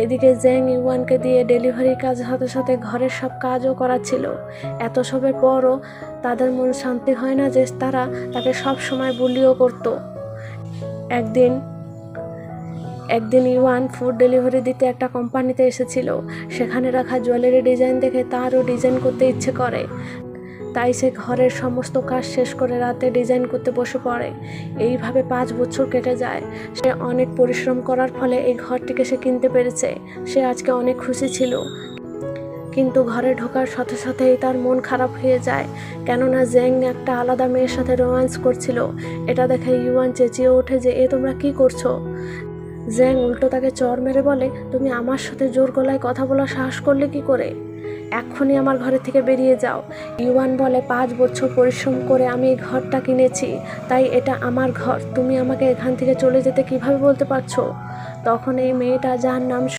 এদিকে জ্যাং ইউয়ানকে দিয়ে ডেলিভারি কাজ সাথে সাথে ঘরের সব কাজও করাচ্ছিল। এত সবের পরও তাদের মন শান্তি হয় না যে তারা তাকে সব সময় বুলিও করত। একদিন ইউয়ান ফুড ডেলিভারি দিতে একটা কোম্পানিতে এসেছিল। সেখানে রাখা জুয়েলারি ডিজাইন দেখে তারও ডিজাইন করতে ইচ্ছে করে। তাই সে ঘরের সমস্ত কাজ শেষ করে রাতে ডিজাইন করতে বসে পড়ে। এইভাবে 5 বছর কেটে যায়। সে অনেক পরিশ্রম করার ফলে এই ঘরটিকে সে কিনতে পেরেছে। সে আজকে অনেক খুশি ছিল, কিন্তু ঘরে ঢোকার সাথে সাথেই তার মন খারাপ হয়ে যায়, কেননা জ্যাং একটা আলাদা মেয়ের সাথে রোম্যান্স করছিল। এটা দেখে ইউয়ান চেঁচিয়ে ওঠে যে তোমরা কি করছো। জ্যাং উল্টো তাকে চড় মেরে বলে, তুমি আমার সাথে জোর গলায় কথা বলার সাহস করলে কি করে? এক্ষুনি আমার ঘরে থেকে বেরিয়ে যাও। ইউয়ান বলে, 5 বছর পরিশ্রম করে আমি এই ঘরটা কিনেছি, তাই এটা আমার ঘর। তুমি আমাকে এখান থেকে চলে যেতে কিভাবে বলতে পারছো? তখন এই মেয়েটা, যার নাম